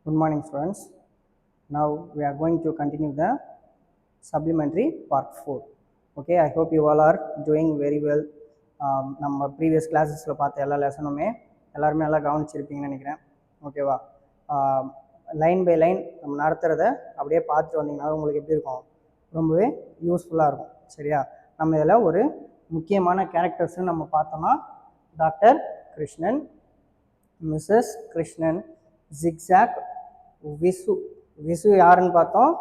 Good morning, students. Now we are going to continue the supplementary part 4. Okay, I hope you all are doing very well. நம்ம previous கிளாஸஸில் பார்த்த எல்லா லெசனுமே எல்லாருமே நல்லா கவனிச்சிருப்பீங்கன்னு நினைக்கிறேன். ஓகேவா? Line by line நம்ம நடத்துகிறத அப்படியே பார்த்துட்டு வந்தீங்கன்னா உங்களுக்கு எப்படி இருக்கும், ரொம்பவே யூஸ்ஃபுல்லாக இருக்கும். சரியா? நம்ம இதில் ஒரு முக்கியமான கேரக்டர்ஸ்ன்னு நம்ம பார்த்தோம்னா doctor Krishnan, Mrs Krishnan, Zigzag, Visu. Visu யாருன்னு பார்த்தோம்,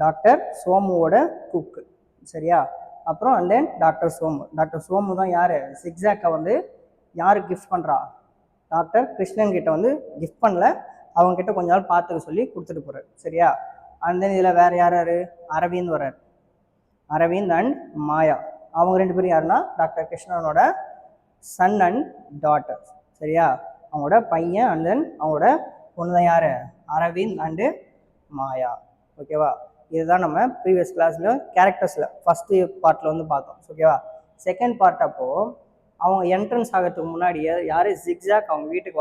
டாக்டர் சோமுவோட குக்கு. சரியா? அப்புறம் and then doctor Somu. Doctor Somu தான் யார், ஜிக்ஸாக்கை வந்து யாருக்கு கிஃப்ட் பண்ணுறா, டாக்டர் கிருஷ்ணன் கிட்ட வந்து கிஃப்ட் பண்ணல, அவங்ககிட்ட கொஞ்ச நாள் பார்த்துக்க சொல்லி கொடுத்துட்டு போகிறார். சரியா? அண்ட் தென் இதில் வேறு யார் யார், அரவிந்த் வர்றார். அரவிந்த் அண்ட் மாயா, அவங்க ரெண்டு பேரும் யாருன்னா டாக்டர் கிருஷ்ணனோட சன் அண்ட் டாட்டர். சரியா? அவங்களோட பையன் அண்ட் தென் அவங்களோட பொண்ணு தான் யார், அரவிந்த் அண்டு மாயா. ஓகேவா? இதுதான் நம்ம ப்ரீவியஸ் கிளாஸில் கேரக்டர்ஸில் ஃபஸ்ட்டு பார்ட்டில் வந்து பார்த்தோம். ஓகேவா? செகண்ட் பார்ட் அப்போது அவங்க என்ட்ரன்ஸ் ஆகிறதுக்கு முன்னாடியே யார், ஜிக்ஸாக் அவங்க வீட்டுக்கு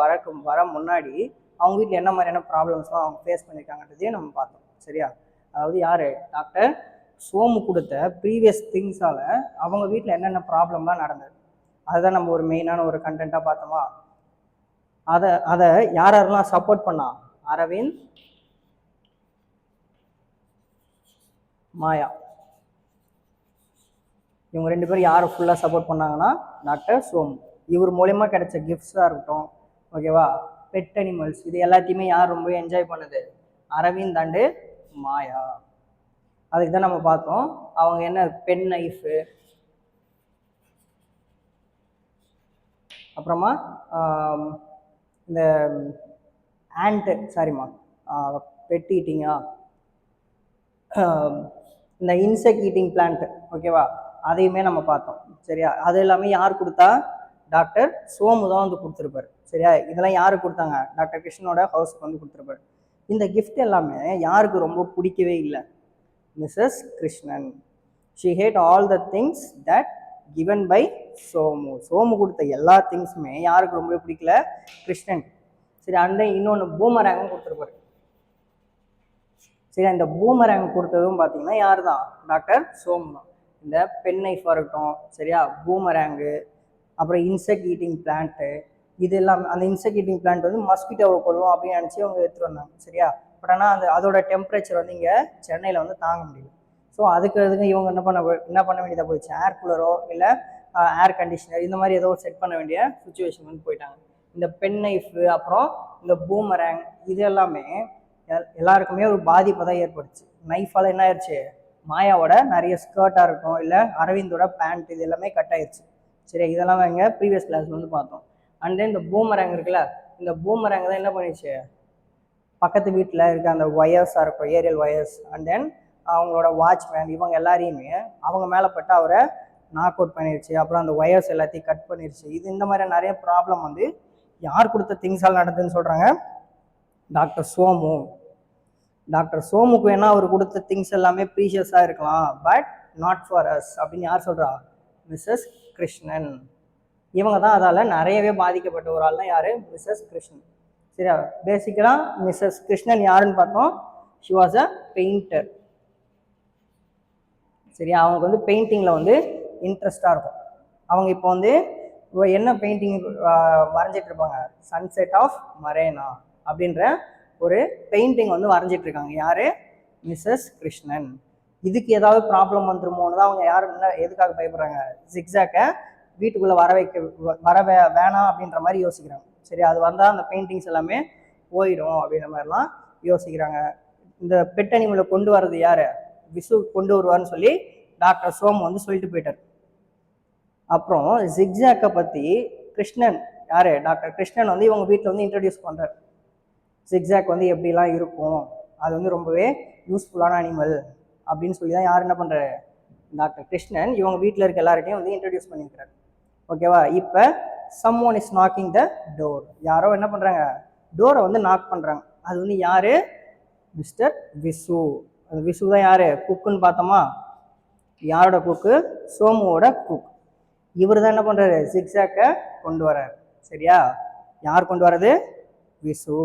வர முன்னாடி அவங்க வீட்டில் என்ன மாதிரியான ப்ராப்ளம்ஸ்லாம் அவங்க ஃபேஸ் பண்ணியிருக்காங்கன்றதையும் நம்ம பார்த்தோம். சரியா? அதாவது யார், டாக்டர் சோமு கொடுத்த ப்ரீவியஸ் திங்ஸால் அவங்க வீட்டில் என்னென்ன ப்ராப்ளம்லாம் நடந்தது, அதுதான் நம்ம ஒரு மெயினான ஒரு கண்டென்ட்டாக பார்த்தோமா. அதை யாரெல்லாம் சப்போர்ட் பண்ணா, அரவிந்த், மாயா, இவங்க ரெண்டு பேரும் யாரை ஃபுல்லாக சப்போர்ட் பண்ணாங்கன்னா டாக்டர் சோமு. இவர் மூலயமா கிடைச்ச கிஃப்ட்ஸாக இருக்கட்டும், ஓகேவா, பெட் அனிமல்ஸ், இது எல்லாத்தையுமே யார் ரொம்ப என்ஜாய் பண்ணுது, அரவிந்த் அண்டு மாயா. அதுக்கு தான் நம்ம பார்த்தோம். அவங்க என்ன பென் நைஃபு, அப்புறமா இந்த ஆண்ட்டு, சாரிம்மா, பெட் ஈட்டிங்கா, இந்த இன்செக்ட் ஈட்டிங் பிளான்ட்டு, ஓகேவா, அதையுமே நம்ம பார்த்தோம். சரியா? அது எல்லாமே யார் கொடுத்தா, டாக்டர் சோமு தான் வந்து கொடுத்துருப்பாரு. சரியா? இதெல்லாம் யாருக்கு கொடுத்தாங்க, டாக்டர் கிருஷ்ணனோட ஹவுஸ்க்கு வந்து கொடுத்துருப்பாரு. இந்த கிஃப்ட் எல்லாமே யாருக்கு ரொம்ப பிடிக்கவே இல்லை, Mrs Krishnan. She hate all the things that given by Somu. Somu கொடுத்த எல்லா திங்ஸுமே யாருக்கு ரொம்ப பிடிக்கல, கிருஷ்ணன். சரி, அந்த இன்னொன்று பூமரேங்கும் கொடுத்துருப்பாரு. சரி, அந்த பூமரேங் கொடுத்ததும் பார்த்தீங்கன்னா யார் தான், டாக்டர் சோமு தான். இந்த பென் நைஃபாக இருக்கட்டும், சரியா, பூமரேங்கு, அப்புறம் இன்செக்ட் ஈட்டிங் பிளான்ட்டு, இது எல்லாம் அந்த இன்செக்ட் ஈட்டிங் பிளான்ட் வந்து மஸ்கிட்டோவை கொள்ளும் அப்படின்னு நினச்சி அவங்க எடுத்துகிட்டு வந்தாங்க. சரியா? பட் ஆனால் அதோட டெம்பரேச்சர் வந்து இங்கே சென்னையில் வந்து தாங்க முடியல. ஸோ அதுக்கு இவங்க என்ன பண்ண வேண்டியதாக போயிடுச்சு, ஏர் கூலரோ இல்லை ஏர் கண்டிஷனர் இந்த மாதிரி ஏதோ செட் பண்ண வேண்டிய சுச்சுவேஷன் வந்து போயிட்டாங்க. இந்த பென் நைஃபு அப்புறம் இந்த பூமரேங் இது எல்லாமே எல்லாருக்குமே ஒரு பாதிப்பை தான் ஏற்படுச்சு. நைஃபால் என்ன ஆயிடுச்சு, மாயாவோட நிறைய ஸ்கர்ட்டாக இருக்கும், இல்லை அரவிந்தோட பேண்ட், இது எல்லாமே கட் ஆயிடுச்சு. சரி, இதெல்லாம் எங்கள் ப்ரீவியஸ் கிளாஸில் வந்து பார்த்தோம். அண்ட் தென் இந்த பூமரேங் இருக்குல்ல, இந்த பூமரேங் தான் என்ன பண்ணிடுச்சு, பக்கத்து வீட்டில் இருக்க அந்த ஒயர்ஸாக இருக்கும், ஏரியல் ஒயர்ஸ், அண்ட் தென் அவங்களோட வாட்ச்மேன், இவங்க எல்லாரையுமே அவங்க மேலே பட்டு அவரை நாக் அவுட் பண்ணிடுச்சு. அப்புறம் அந்த ஒயர்ஸ் எல்லாத்தையும் கட் பண்ணிடுச்சு. இது இந்த மாதிரி நிறைய ப்ராப்ளம் வந்து யார் கொடுத்த திங்ஸால் நடந்ததுன்னு சொல்கிறாங்க, டாக்டர் சோமு. டாக்டர் சோமுக்கு வேணா அவர் கொடுத்த திங்ஸ் எல்லாமே ப்ரீஷியஸாக இருக்கலாம், பட் நாட் ஃபார் அஸ் அப்படின்னு யார் சொல்கிறா, மிஸ்ஸஸ் கிருஷ்ணன். இவங்க தான் அதால் நிறையவே பாதிக்கப்பட்ட ஒரு ஆள் தான் யார், மிஸ்ஸஸ் கிருஷ்ணன். சரியா? பேசிக்கலாக மிஸ்ஸஸ் கிருஷ்ணன் யாருன்னு பார்த்தோம், ஷி வாஸ் அ பெயிண்டர். சரியா? அவங்களுக்கு வந்து பெயிண்டிங்கில் வந்து இன்ட்ரெஸ்டாக இருக்கும். அவங்க இப்போ வந்து என்ன பெயிண்டிங் வரைஞ்சிட்டு இருப்பாங்க, சன்செட் ஆஃப் மரேனா அப்படின்ற ஒரு பெயிண்டிங் வந்து வரைஞ்சிட்டு இருக்காங்க. யார், மிஸ்ஸஸ் கிருஷ்ணன். இதுக்கு ஏதாவது ப்ராப்ளம் வந்துருமோன்னு தான் அவங்க யாரும் எதுக்காக பயப்படுறாங்க, ஜிக்ஸாக்கை வீட்டுக்குள்ளே வர வேணாம் அப்படின்ற மாதிரி யோசிக்கிறாங்க. சரி, அது வந்தால் அந்த பெயிண்டிங்ஸ் எல்லாமே போயிடும் அப்படின்ற மாதிரிலாம் யோசிக்கிறாங்க. இந்த பெட் அனிமலை கொண்டு வர்றது யார், விசு கொண்டு வருவார்னு சொல்லி டாக்டர் சோமு வந்து சொல்லிட்டு போயிட்டார். அப்புறம் ஜிக்ஸாக்கை பற்றி கிருஷ்ணன், யார், டாக்டர் கிருஷ்ணன் வந்து இவங்க வீட்டில் வந்து இன்ட்ரடியூஸ் பண்ணுறார். ஜிக்ஸாக் வந்து எப்படிலாம் இருக்கும், அது வந்து ரொம்பவே யூஸ்ஃபுல்லான அனிமல் அப்படின்னு சொல்லி தான் யார் என்ன பண்ணுறாரு, டாக்டர் கிருஷ்ணன் இவங்க வீட்டில் இருக்க எல்லார்ட்டையும் வந்து இன்ட்ரடியூஸ் பண்ணியிருக்கிறார். ஓகேவா? இப்போ someone is knocking the door. யாரோ என்ன பண்ணுறாங்க, டோரை வந்து நாக் பண்ணுறாங்க. அது வந்து யார், மிஸ்டர் விசு. அந்த விசு தான் யார், குக்குன்னு பார்த்தோமா, யாரோட குக்கு, சோமுவோட குக். இவர் தான் என்ன பண்ணுறாரு, ஜிக்ஸாக்கை கொண்டு வர்றாரு. சரியா? யார் கொண்டு வர்றது, விசு.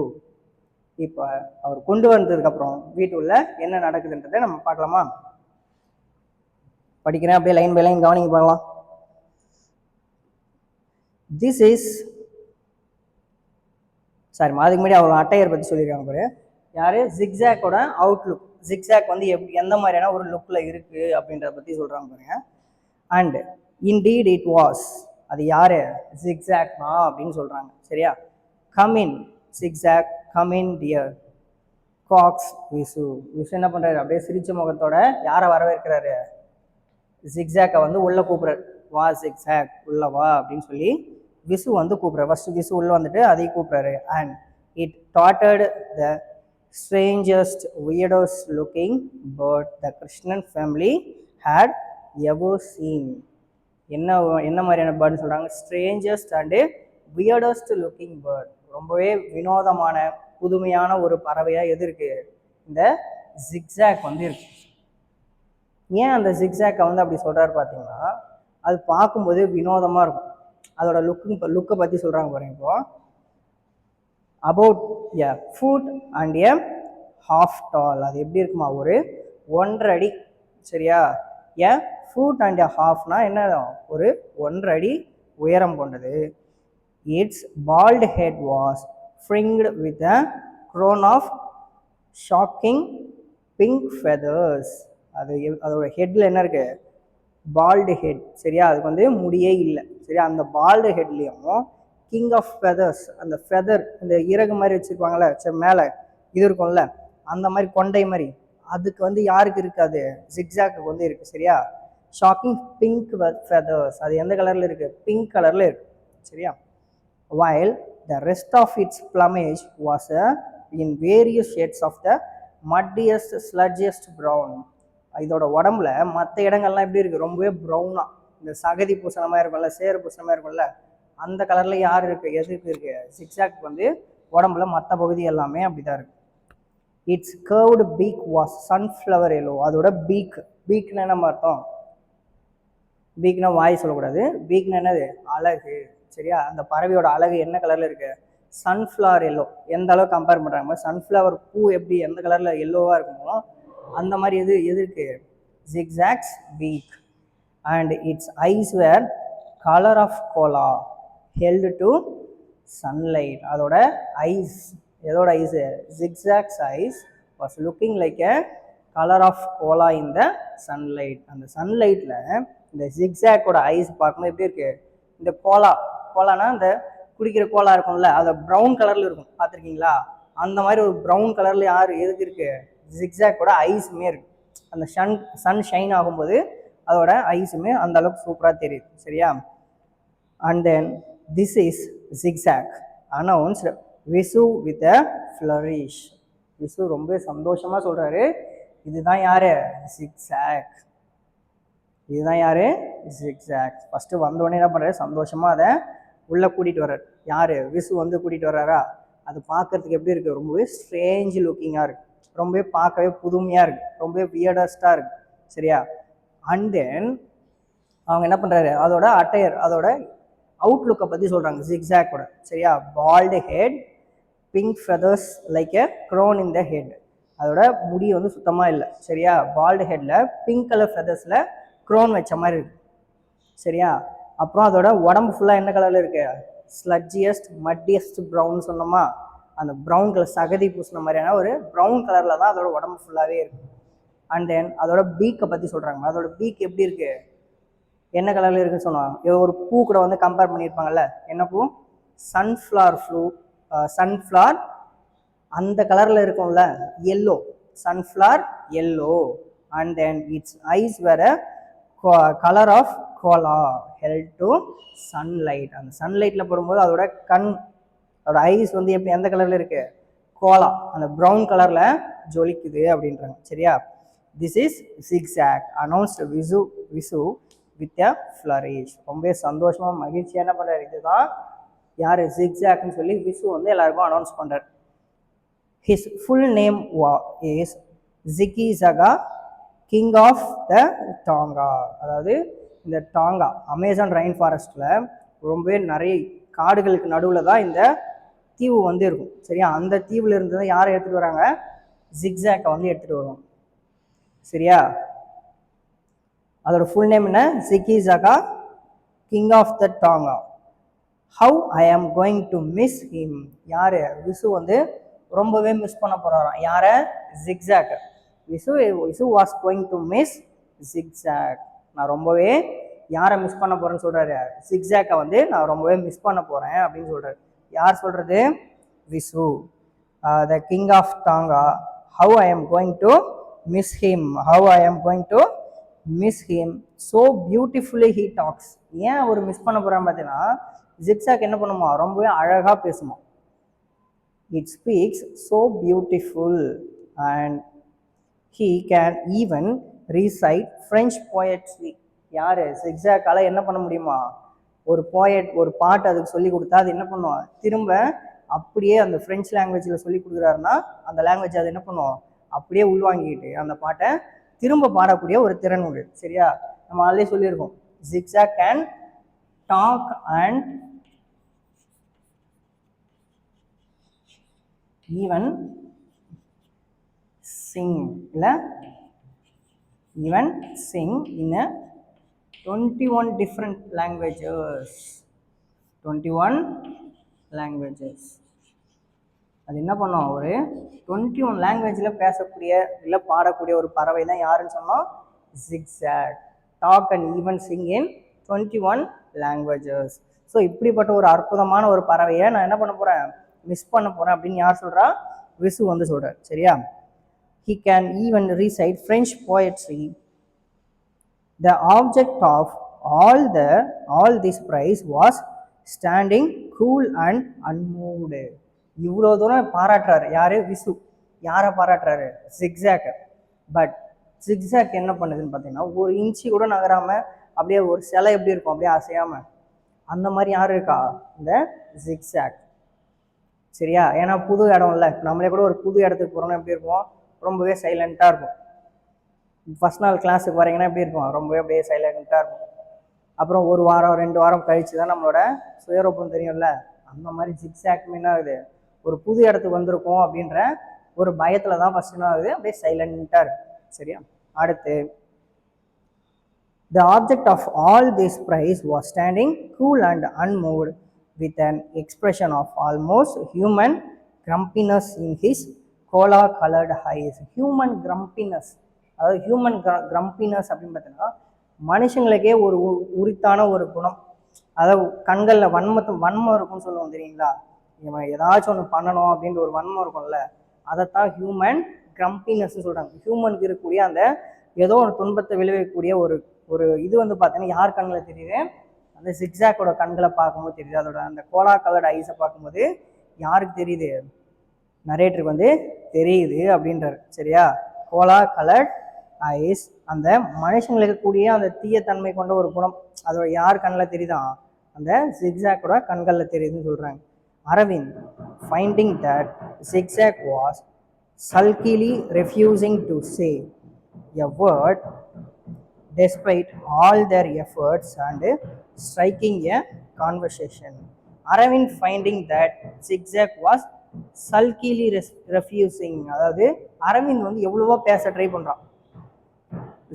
இப்போ அவர் கொண்டு வந்ததுக்கப்புறம் வீட்டுள்ள என்ன நடக்குதுன்றதை நம்ம பார்க்கலாமா? படிக்கிறேன், அப்படியே லைன் பை லைன் கவனிங்க பார்க்கலாம். திஸ் இஸ் சாரி அதுக்கு முன்னாடி அவர் அட்டையர் பற்றி சொல்லியிருக்காங்க பாரு. யார்? ஜிக்ஸாக்கோட அவுட்லுக். ஜிக்ஸாக் வந்து எந்த மாதிரியான ஒரு லுக்கில் இருக்குது அப்படின்றத பற்றி சொல்கிறாங்க பாருங்க. அண்ட் இன்டீட் இட் வாஸ், அது யார்? ஜிக்ஸாக் தான் அப்படின்னு சொல்கிறாங்க. சரியா? Come in Zigzag, come in dear cox Visu. Visu என்ன பண்ணுறாரு? அப்படியே சிரிச்ச முகத்தோட யாரை வரவேற்கிறாரு? ஜிக்ஸாக்கை வந்து உள்ளே கூப்பிட்றாரு. வா ஜிக்ஸாக், உள்ள வா அப்படின்னு சொல்லி விசு வந்து கூப்பிட்றாரு. ஃபர்ஸ்ட் விசு உள்ளே வந்துட்டு அதையும் கூப்பிட்றாரு. And it dotted the strangest, weirdest looking bird the Krishnan family had ever seen. என்ன மாதிரியான பேர்ட்னு சொல்கிறாங்க? Strangest and weirdest looking bird. ரொம்பவே வினோதமான புதுமையான ஒரு பறவையாக எது இருக்குது? இந்த ஜிக்ஸாக் வந்து இருக்கு. ஏன் அந்த ஜிக்ஸாக்கை வந்து அப்படி சொல்கிறாரு பார்த்தீங்கன்னா, அது பார்க்கும்போது வினோதமாக இருக்கும். அதோட லுக்கை பற்றி சொல்கிறாங்க பாருங்க. இப்போ about a foot and a half tall. அது எப்படி இருக்குமா? ஒரு 1.5 அடி. சரியா? a foot and a halfனா என்ன? ஒரு 1.5 அடி உயரம் கொண்டது. its bald head was fringed with a crown of shocking pink feathers. அதோட ஹெட்ல என்ன இருக்கு? பால்டு ஹெட். சரியா? அதுக்கு வந்து முடியே இல்லை. சரியா? அந்த பால்டு ஹெட்லேயும் கிங் ஆஃப் ஃபெதர்ஸ், அந்த ஃபெதர் இந்த இறகு மாதிரி வச்சுருப்பாங்கள்ல, சரி மேலே இது இருக்கும்ல, அந்த மாதிரி கொண்டை மாதிரி, அதுக்கு வந்து யாருக்கு இருக்காது? ஜிக்ஸாக்கு வந்து இருக்குது. சரியா? ஷாக்கிங் பிங்க் ஃபெதர்ஸ், அது எந்த கலரில் இருக்குது? பிங்க் கலரில் இருக்குது. சரியா? while the rest of its plumage was in various shades of the muddiest sludgiest brown. இதோட உடம்புல மற்ற இடங்கள்லாம் எப்படி இருக்குது? ரொம்பவே ப்ரௌனாக, இந்த சகதி பூசணமாக இருக்கும்ல, சேறு பூசணமாக இருக்கும்ல, அந்த கலரில் யார் இருக்குது? எதுக்கு இருக்குது? ஜிக்ஸாக் வந்து உடம்புல மற்ற பகுதி எல்லாமே அப்படி தான் இருக்குது. It's curved peak was sunflower yellow. அதோட பீக்னா என்ன அர்த்தம்? பீக்னா வாய் சொல்லக்கூடாது. பீக்னா என்னது? அழகு. சரியா? அந்த பறவையோட அழகு என்ன கலரில் இருக்குது? Sunflower yellow. எந்த அளவுக்கு கம்பேர் பண்ணுறாங்க? சன்ஃப்ளவர் பூ எப்படி எந்த கலரில் எல்லோவாக இருக்குமோ அந்த மாதிரி எது இருக்குது? Zigzag's beak. And its eyes were colour of cola held to sunlight. அதோட ஐஸ், எதோட eyes? Zigzag's eyes was looking like a color of cola in the sunlight. அந்த சன்லைட்டில் இந்த ஜிக்ஸாக்கோட ஐஸ் பார்க்கும்போது எப்படி இருக்குது? இந்த கோலானா இந்த குடிக்கிற கோலா இருக்கும்ல, அது ப்ரௌன் கலரில் இருக்கும். பார்த்துருக்கீங்களா? அந்த மாதிரி ஒரு ப்ரௌன் கலரில் எதுக்கு இருக்குது? ஜிக்ஸாக்கோட ஐஸுமே இருக்குது. அந்த சன் ஷைன் ஆகும்போது அதோட ஐஸுமே அந்த அளவுக்கு சூப்பராக தெரியுது. சரியா? And then this is zigzag announced Visu with a flourish. Visu ரொம்ப சந்தோஷமா சொல்றாரு, இதுதான் யாரு? ஜிக்ஸாக். இதுதான் யாரு? ஜிக்ஸாக். ஃபர்ஸ்ட் வந்தோடனே என்ன பண்றாரு? சந்தோஷமா அதை உள்ள கூட்டிட்டு வர்றாரு. யாரு? விசு வந்து கூட்டிட்டு வர்றாரா? அது பார்க்கறதுக்கு எப்படி இருக்கு? ரொம்பவே ஸ்ட்ரேஞ்ச் லுக்கிங்கா இருக்கு. ரொம்பவே பார்க்கவே புதுமையா இருக்கு. ரொம்பவே வியர்டஸ்டா இருக்கு. சரியா? அண்ட் தென் அவங்க என்ன பண்றாரு? அதோட அட்டையர், அதோட அவுட்லுக்கை பற்றி சொல்கிறாங்க ஜிக்ஸாக்கோட. சரியா? பால்டு head, pink feathers like a grown in the head. அதோட முடி வந்து சுத்தமாக இல்லை. சரியா? பால்டு ஹெட்டில் பிங்க் கலர் ஃபெதர்ஸில் க்ரோன் வச்ச மாதிரி இருக்கு. சரியா? அப்புறம் அதோட உடம்பு ஃபுல்லாக என்ன கலரில் இருக்கு? ஸ்லட்ஜியஸ்ட் மட்டியஸ்ட் ப்ரௌன் சொன்னோமா, அந்த ப்ரௌன் கலர் சகதி பூசின மாதிரியான ஒரு ப்ரௌன் கலரில் தான் அதோட உடம்பு ஃபுல்லாகவே இருக்குது. அண்ட் தென் அதோட பீக்கை பற்றி சொல்கிறாங்க. அதோட பீக் எப்படி இருக்குது? என்ன கலரில் இருக்குன்னு சொன்னாங்க? ஒரு பூ கூட வந்து கம்பேர் பண்ணியிருப்பாங்கல்ல, என்ன பூ? சன்ஃப்ளவர் அந்த கலரில் இருக்கும்ல, yellow, sunflower yellow. And then it's eyes வேற colour of cola held to sunlight. அந்த சன்லைட்டில் போடும்போது அதோட அதோட ஐஸ் வந்து எப்படி எந்த கலரில் இருக்குது? கோலா, அந்த ப்ரௌன் கலரில் ஜொலிக்குது அப்படின்றாங்க. சரியா? This is zigzag announced Visu with a flourish. ரொம்ப சந்தோஷமாக மகிழ்ச்சியாக என்ன பண்ணுறாரு? இதுதான் யார்? ஜிக்ஸாக்னு சொல்லி விசு வந்து எல்லாருக்கும் அனௌன்ஸ் பண்ணுறாரு. His full name is Zigizaga, king of the Tanga. அதாவது இந்த டாங்கா அமேசான் ரெயின் ஃபாரஸ்ட்டில் ரொம்பவே நிறைய காடுகளுக்கு நடுவில் தான் இந்த தீவு வந்து இருக்கும் சரியா. அந்த தீவுல இருந்து தான் யாரை எடுத்துட்டு வராங்க, ஜிக்ஸாக்கை வந்து எடுத்துட்டு வருவாங்க சரியா. அதோட ஃபுல் நேம் என்ன, Zigizaga king of the Tanga. How I am going to miss him, யாரு, விசு வந்து ரொம்பவே மிஸ் பண்ண போறாராம் யார, zigzag. Visu was going to miss zigzag, நான் ரொம்பவே யாரை மிஸ் பண்ண போறேன்னு சொல்றாரு, ஜிக்ஸாக்கை வந்து நான் ரொம்பவே மிஸ் பண்ண போறேன் அப்படின்னு சொல்றாரு. யார் சொல்றது, Visu. The king of Tonga, how I am going to miss him, how I am going to miss him so beautifully he talks. ஏன் அவர் மிஸ் பண்ண போறான்னு பார்த்தீங்கன்னா, ஜிக்ஸாக் என்ன பண்ணுமா, ரொம்பவே அழகா பேசுமா. It speaks so beautiful and he can even recite French poetry. யாரு, ஜிக்ஸாக்கால என்ன பண்ண முடியுமா, ஒரு போயட் ஒரு பாட்டு அதுக்கு சொல்லி கொடுத்தா அது என்ன பண்ணுவோம், திரும்ப அப்படியே அந்த ஃப்ரெஞ்ச் லாங்குவேஜில் சொல்லி கொடுக்குறாருன்னா அந்த லாங்குவேஜ் அது என்ன பண்ணுவோம், அப்படியே உள்வாங்கிட்டு அந்த பாட்டை திரும்ப பாடக்கூடிய ஒரு திறன் உண்டு சரியா. நம்ம அதிலே சொல்லியிருக்கோம், Zigzag can talk and even sing, இல்லை even sing in 21 different languages. 21 languages. அது என்ன பண்ணோம், ஒரு 21 லாங்குவேஜில் பேசக்கூடிய இல்லை பாடக்கூடிய ஒரு பறவை தான் யாருன்னு சொன்னோம், Zigzag. Talk and even sing in 21 languages. So இப்படிப்பட்ட ஒரு அற்புதமான ஒரு பறவையை நான் என்ன பண்ண போகிறேன், மிஸ் பண்ண போகிறேன் அப்படின்னு யார் சொல்கிறா, விசு வந்து சொல்கிறார் சரியா. He can even recite French poetry. The object of all this prize was standing cool and unmoved. இவ்வளோ தூரம் பாராட்டுறாரு யாரு, விசு. யாரை பாராட்டுறாரு, ஜிக்ஸாக். பட் ஜிக்ஸாக் என்ன பண்ணுதுன்னு பார்த்தீங்கன்னா, ஒரு இன்ச்சு கூட நகராம அப்படியே ஒரு சிலை எப்படி இருக்கும் அப்படியே அசையாம, அந்த மாதிரி யாரு இருக்கா, இந்த ஜிக்ஸாக் சரியா. ஏன்னா புது இடம் இல்லை, நம்மளே கூட ஒரு புது இடத்துக்கு போகிறோம்னா எப்படி இருக்கும், ரொம்பவே சைலண்ட்டாக இருக்கும். ஃபஸ்ட் நாள் கிளாஸுக்கு வரீங்கன்னா எப்படி இருக்கும், ரொம்பவே அப்படியே சைலண்ட்டாக இருக்கும். அப்புறம் ஒரு வாரம் 2 வாரம் கழிச்சு தான் நம்மளோட சுயரூபம் தெரியும்ல, அந்த மாதிரி ஜிக்ஸாக்மே என்ன ஆகுது, ஒரு புது இடத்துக்கு வந்திருக்கோம் அப்படின்ற ஒரு பயத்தில் தான் ஃபஸ்ட் என்ன ஆகுது, அப்படியே சைலண்ட்டாக இருக்கு சரியா. அடுத்து, the object of all this prize was standing cool and unmoved with an expression of almost human grumpiness in his cola colored eyes. Human grumpiness, அதாவது ஹியூமன் கிரம்பினஸ் அப்படின்னு பார்த்தீங்கன்னா மனுஷங்களுக்கே ஒரு உரித்தான ஒரு குணம். அதாவது கண்களில் வன்மம் இருக்கும்னு சொல்லுவோம் தெரியுங்களா, இவன் ஏதாச்சும் ஒன்று பண்ணணும் அப்படின்ற ஒரு வன்மம் இருக்கும்ல, அதைத்தான் ஹியூமன் கிரம்பினஸ்ன்னு சொல்கிறாங்க. ஹியூமனுக்கு இருக்கக்கூடிய அந்த ஏதோ ஒரு துன்பத்தை விளைவிக்கக்கூடிய ஒரு இது வந்து பார்த்தீங்கன்னா யார் கண்ணில் தெரியுது, அந்த ஜிக்ஸாக்கோட கண்களை பார்க்கும்போது தெரியுது. அதோட அந்த கோலா கலர்டு ஐஸை பார்க்கும்போது யாருக்கு தெரியுது, நரேட்டருக்கு வந்து தெரியுது அப்படின்றாரு சரியா. கோலா கலர்ட் ஐஸ், அந்த மனுஷங்களுக்கு கூடிய அந்த தீயத்தன்மை கொண்ட ஒரு குணம், அதோட யார் கண்ணில் தெரியுதான், அந்த ஜிக்ஸாக்கோட கண்களில் தெரியுதுன்னு சொல்கிறாங்க. Aravind finding that Zigzag was sulkily refusing to say a word despite all their efforts and striking a conversation. Aravind finding that zigzag was sulkily refusing, அதாவது அரவிந்த் வந்து எவ்வளவோ பேச ட்ரை பண்ணுறான்.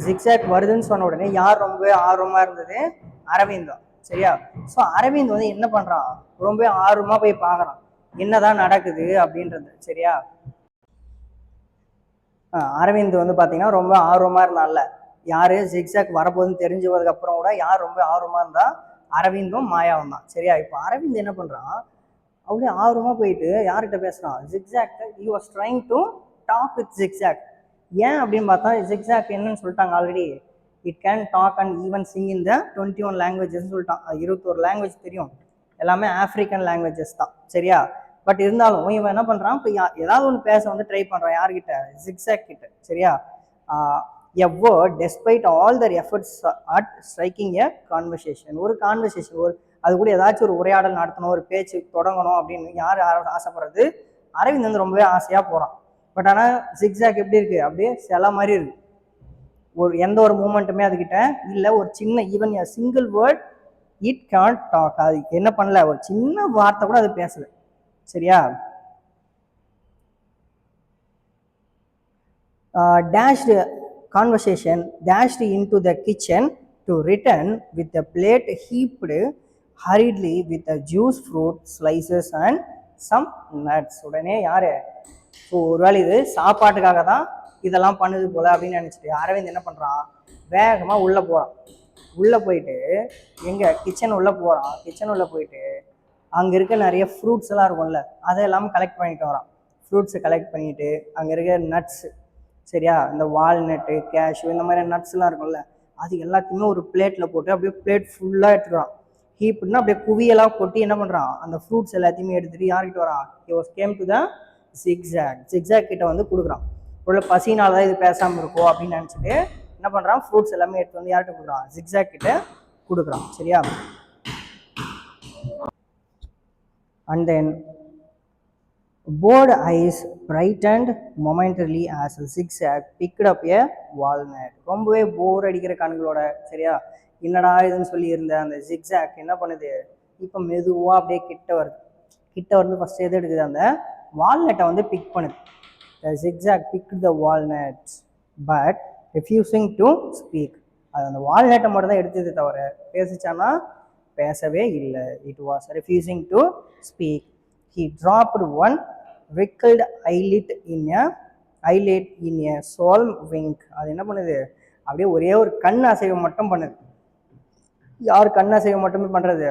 ஜிக்ஸாக் வருதுன்னு சொன்ன உடனே யார் ரொம்ப ஆர்வமாக இருந்தது, அரவிந்த் தான் சரியா. ஸோ அரவிந்த் வந்து என்ன பண்ணுறான், ரொம்ப ஆர்வமாக போய் பார்க்குறான் என்னதான் நடக்குது அப்படின்றது சரியா. அரவிந்த் வந்து பார்த்தீங்கன்னா ரொம்ப ஆர்வமாக இருந்தான்ல, யார் ஜிக்ஸாக் வரப்போகுதுன்னு தெரிஞ்சதுக்கு அப்புறம் கூட யார் ரொம்ப ஆர்வமாக இருந்தால் அரவிந்தும் மாயாவும் தான் சரியா. இப்போ அரவிந்த் என்ன பண்ணுறான், அப்படியே ஆர்வமாக போயிட்டு யார்கிட்ட பேசுகிறான், Zigzag. He was trying to talk with Zigzag. ஏன் அப்படின்னு பார்த்தா ஜிக்ஸாக் என்னன்னு சொல்லிட்டாங்க already, it can talk and even sing in the 21 லாங்குவேஜஸ்ன்னு சொல்லிட்டான். 21 லாங்குவேஜ் தெரியும், எல்லாமே ஆஃப்ரிக்கன் லாங்குவேஜஸ் தான் சரியா. பட் இருந்தாலும் இவன் என்ன பண்ணுறான், இப்போ ஏதாவது ஒன்று பேச வந்து ட்ரை பண்ணுறான் யார்கிட்ட, ஜிக்ஸாக் கிட்ட சரியா. a word despite all their efforts at striking a conversation, ஒரு கான்வர்சேஷன், அது கூட ஏதாச்சும் ஒரு உரையாடல் நடத்தணும், ஒரு பேச்சு தொடங்கணும் அப்படின்னு யார் ஆசைப்படுறது, அரவிந்த் வந்து ரொம்பவே ஆசையாக போகிறான். பட் ஆனால் ஜிக்ஸாக் எப்படி இருக்குது, அப்படியே சில மாதிரி இருக்குது, எந்த ஒரு மூமெண்ட்டுமே அதுக்கிட்ட இல்லை. ஒரு சின்ன even a single word it can't talk, அது என்ன பண்ணல, ஒரு சின்ன வார்த்தை கூட அது பேசலை சரியா? Dashed conversation dashed into the kitchen to return with the plate heaped hurriedly with the juice fruit slices and some nuts. உடனே யாரு ஒரு வேளை இது சாப்பாட்டுக்காக தான் இதெல்லாம் பண்ணுது போல அப்படின்னு நினச்சிட்டு அரவிந்த் என்ன பண்ணுறான், வேகமாக உள்ளே போகிறான். உள்ளே போயிட்டு எங்கே கிச்சன் உள்ளே போகிறான். கிச்சன் உள்ளே போயிட்டு அங்கே இருக்க நிறைய ஃப்ரூட்ஸ் எல்லாம் இருக்கும்ல, அதை எல்லாமே கலெக்ட் பண்ணிட்டு வரான். ஃப்ரூட்ஸை கலெக்ட் பண்ணிட்டு அங்கே இருக்க நட்ஸு, சரியா, இந்த வால்நட்டு, கேஷ்யூ, இந்த மாதிரி நட்ஸ்லாம் இருக்கும்ல, அது எல்லாத்தையுமே ஒரு பிளேட்டில் போட்டு அப்படியே பிளேட் ஃபுல்லாக எடுத்துக்கிறான். ஹீப்னா அப்படியே குவியெல்லாம் கொட்டி என்ன பண்ணுறான், அந்த ஃப்ரூட்ஸ் எல்லாத்தையுமே எடுத்துகிட்டு யார்கிட்ட வரான், he was came to the zigzag. Zigzag கிட்ட வந்து கொடுக்குறான். உள்ள பசினால தான் இது பேசாமல் இருக்கும் அப்படின்னு நினச்சிட்டு என்ன பண்ணுறான், ஃப்ரூட்ஸ் எல்லாமே எடுத்து வந்து யார்கிட்ட கொடுக்குறான், ஜிக்ஸாக் கிட்ட கொடுக்குறான். சரியா? And then bored eyes brightened momentarily as zigzag picked up a walnut. ரொம்பவே போர் அடிக்கிற கண்களோட, சரியா, என்னடா இதுன்னு சொல்லி இருந்த அந்த ஜிக்ஸாக் என்ன பண்ணுது, இப்போ மெதுவாக அப்படியே கிட்ட வந்து ஃபஸ்ட் எது எடுக்குது, அந்த வால்நட்டை வந்து பிக் பண்ணுது. The zigzag picked the walnuts but refusing to speak. அது அந்த வால்நட்டை மட்டும் தான் எடுத்தது தவிர பேசிச்சானா பேசவே இல்லை. It was refusing to speak. He dropped one wrinkled eyelid in a solemn wink. அது என்ன பண்ணுது, அப்படியே ஒரே ஒரு கண் அசைவு மட்டும் பண்ணுது. யார் கண் அசைவு மட்டுமே பண்ணுறது,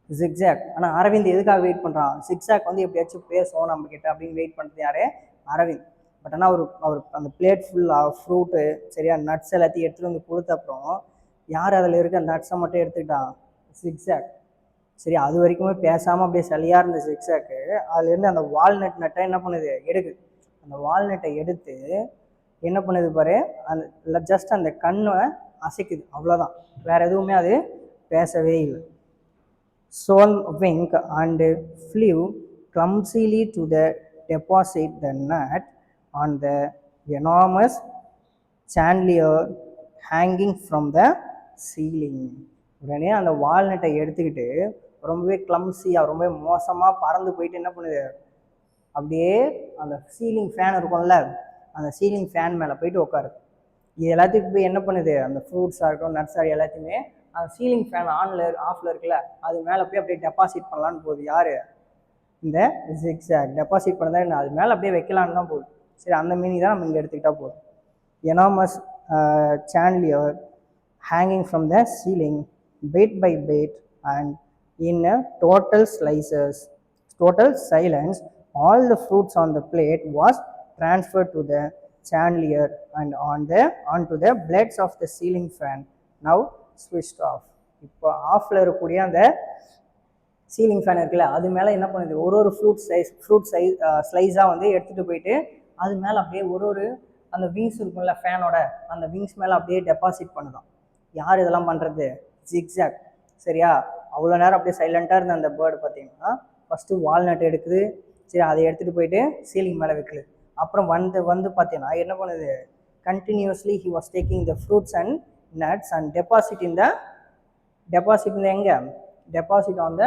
ஜிக்ஸாக். ஆனால் அரவிந்த் எதுக்காக வெயிட் பண்ணுறான், ஜிக்ஸாக் வந்து எப்படியாச்சும் பேசுவோம் நம்ம கிட்ட அப்படின்னு வெயிட் பண்ணுறது யாரு, அரவிந்த். பட் ஆனால் அவர் அந்த பிளேட் ஃபுல்லாக ஃப்ரூட்டு, சரியா, நட்ஸ் எல்லாத்தையும் எடுத்துகிட்டு வந்து கொடுத்த அப்புறம் யார் அதில் இருக்க நட்ஸை மட்டும் எடுத்துக்கிட்டான், ஜிக்ஸாக். சரி, அது வரைக்குமே பேசாமல் அப்படியே சளியாக இருந்த ஜிக்ஸாக்கு அதுலேருந்து அந்த நட்டை என்ன பண்ணுது, எடுக்குது. அந்த வால்நட்டை எடுத்து என்ன பண்ணுது பாரு, அந்த ஜஸ்ட் அந்த கண்ணை அசைக்குது, அவ்வளோதான், வேற எதுவுமே அது பேசவே இல்லை. Solemn wink and flew clumsily to deposit the nut on the enormous chandelier hanging from the ceiling. உடனே அந்த வால்நட்டை எடுத்துக்கிட்டு ரொம்பவே கிளம்ஸியாக ரொம்பவே மோசமாக பறந்து போயிட்டு என்ன பண்ணுது, அப்படியே அந்த சீலிங் ஃபேன் இருக்கும்ல, அந்த சீலிங் ஃபேன் மேலே போயிட்டு உட்காருது. இது எல்லாத்துக்கும் போய் என்ன பண்ணுது, அந்த ஃப்ரூட்ஸாக இருக்கட்டும் நட்ஸாக எல்லாத்தையுமே அந்த சீலிங் ஃபேன் ஆஃபில் இருக்குல்ல, அது மேலே போய் அப்படியே டெபாசிட் பண்ணலான்னு போகுது. யார், இந்த ஜிக்ஸாக். டெபாசிட் பண்ணதா என்ன, அது மேலே அப்படியே வைக்கலான்னு தான் போகுது. சரி, அந்த மீனிங் தான் நம்ம இங்கே எடுத்துக்கிட்டால் போதும். Enormous chandelier hanging from the ceiling bit by bit, and in a total silence all the fruits on the plate was transferred to the chandelier and onto the blades of the ceiling fan, now switched off. இப்போ ஆஃப்ல இருக்கக்கூடிய அந்த ceiling fan இருக்குல்ல, அது மேலே என்ன பண்ணுது, ஒரு ஃப்ரூட் ஸ்லைஸாக வந்து எடுத்துகிட்டு போயிட்டு அது மேலே அப்படியே ஒரு அந்த விங்ஸ் இருக்கும்ல ஃபேனோட, அந்த விங்ஸ் மேலே அப்படியே டெபாசிட் பண்ணுதான். யார் இதெல்லாம் பண்ணுறது, ஜிக்ஸாக். சரியா? அவ்வளோ நேரம் அப்படியே சைலண்ட்டாக இருந்த அந்த பேர்டு பார்த்தீங்கன்னா ஃபஸ்ட்டு வால்நட் எடுக்குது. சரி, அதை எடுத்துகிட்டு போயிட்டு சீலிங் மேலே வைக்குது. அப்புறம் வந்து பார்த்தீங்கன்னா என்ன பண்ணுது, continuously he was taking the fruits and nuts and deposit இந்த எங்கே, டெபாசிட் ஆன் த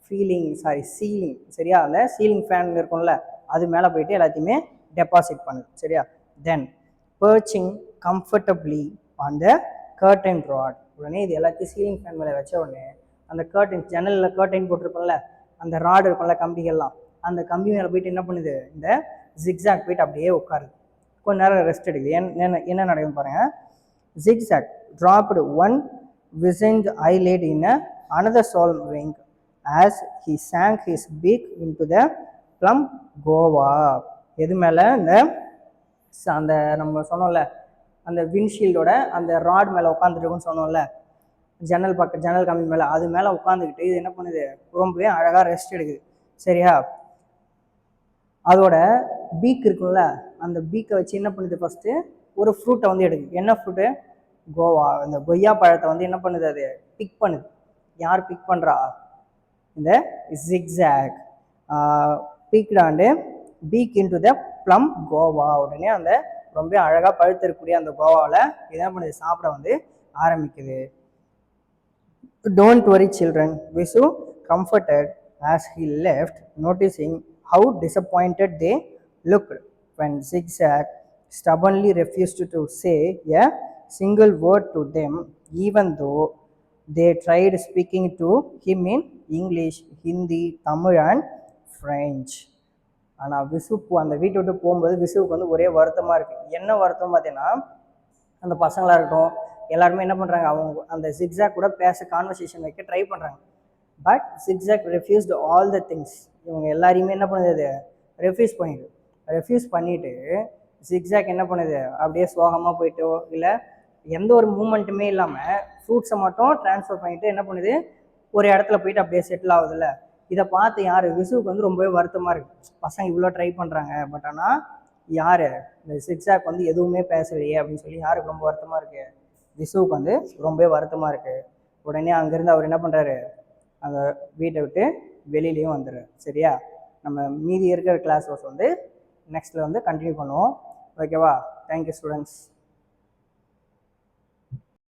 சீலிங். சரியா? அந்த சீலிங் ஃபேன் இருக்கும்ல, அது மேலே போயிட்டு எல்லாத்தையுமே டெபாசிட் பண்ணுது. சரியா? தென் perching comfortably on the curtain rod. உடனே இது எல்லாத்தையும் சீலிங் ஃபேன் மேலே வச்ச உடனே அந்த கர்டைன், ஜன்னலில் கர்டைன் போட்டிருப்போம்ல, அந்த ராடு இருக்கும்ல, கம்பிகள்லாம், அந்த கம்பி மேலே போயிட்டு என்ன பண்ணுது, இந்த ஜிக்ஸாக் போயிட்டு அப்படியே உட்காருது. கொஞ்ச நேரம் ரெஸ்ட் எடுக்குது. என்ன நடக்கும் பாருங்க. Zigzag dropped one wizened eyelid in another solemn wink as he sank his beak into the plum guava. எது மேலே, அந்த நம்ம சொன்னோம்ல, அந்த விண்ட்ஷீல்டோட அந்த ராட் மேலே உட்காந்துருக்குன்னு சொன்னோம்ல, ஜன்னல் கம்பி மேலே, அது மேலே உட்காந்துக்கிட்டு இது என்ன பண்ணுது, ரொம்பவே அழகாக ரெஸ்ட் எடுக்குது. சரியா? அதோட பீக் இருக்குல்ல, அந்த பீக்கை வச்சு என்ன பண்ணுது, ஃபஸ்ட்டு ஒரு ஃப்ரூட்டை வந்து எடுக்குது. என்ன ஃப்ரூட்டு, கோவா. இந்த கொய்யா பழத்தை வந்து என்ன பண்ணுது, அது பிக் பண்ணுது. யார் பிக் பண்ணுறா, இந்த zigzag picked and peak into the plum Goa. உடனே அந்த ரொம்ப அழகாக பழுத்திருக்கக்கூடிய அந்த கோவாவில் என்ன பண்ணுது, சாப்பிட வந்து ஆரம்பிக்குது. Don't worry children, Visu comforted as he left, noticing how disappointed they looked when Zigzag stubbornly refused to say a single word to them, even though they tried speaking to him in English, Hindi, Tamil, and French. ஆனால் விசுப்பு அந்த வீட்டை விட்டு போகும்போது விசுவுக்கு வந்து ஒரே வருத்தமாக இருக்குது. என்ன வருத்தம் பார்த்தீங்கன்னா, அந்த பசங்களாக இருக்கட்டும் எல்லாருமே என்ன பண்ணுறாங்க, அவங்க அந்த ஜிக்ஸாக் கூட பேச கான்வர்சேஷன் வைக்க ட்ரை பண்ணுறாங்க. But zigzag refused all the things. இவங்க எல்லாரையுமே என்ன பண்ணுது, ரெஃப்யூஸ் பண்ணிவிட்டு ஜிக்ஸாக் என்ன பண்ணுது, அப்படியே சோகமாக போயிட்டோ இல்லை எந்த ஒரு மூமெண்ட்டுமே இல்லாமல் ஃப்ரூட்ஸை மட்டும் ட்ரான்ஸ்ஃபர் பண்ணிவிட்டு என்ன பண்ணுது, ஒரு இடத்துல போயிட்டு அப்படியே செட்டில் ஆகுதுல்ல. இதை பார்த்து யார், விசுவுக்கு வந்து ரொம்பவே வருத்தமாக இருக்குது. பசங்க இவ்வளோ ட்ரை பண்ணுறாங்க, பட் ஆனால் யார் இந்த ஜிக்ஸாக் வந்து எதுவுமே பேசலையே அப்படின்னு சொல்லி யாருக்கு ரொம்ப வருத்தமாக இருக்குது, விசுவுக்கு வந்து ரொம்பவே வருத்தமாக இருக்குது. உடனே அங்கேருந்து அவர் என்ன பண்ணுறாரு, அந்த வீட்டை விட்டு வெளியிலையும் வந்துடுறாரு. சரியா, நம்ம மீதி இருக்கிற கிளாஸ் வந்து நெக்ஸ்ட்டில் வந்து கண்டினியூ பண்ணுவோம். ஓகேவா? Thank you students.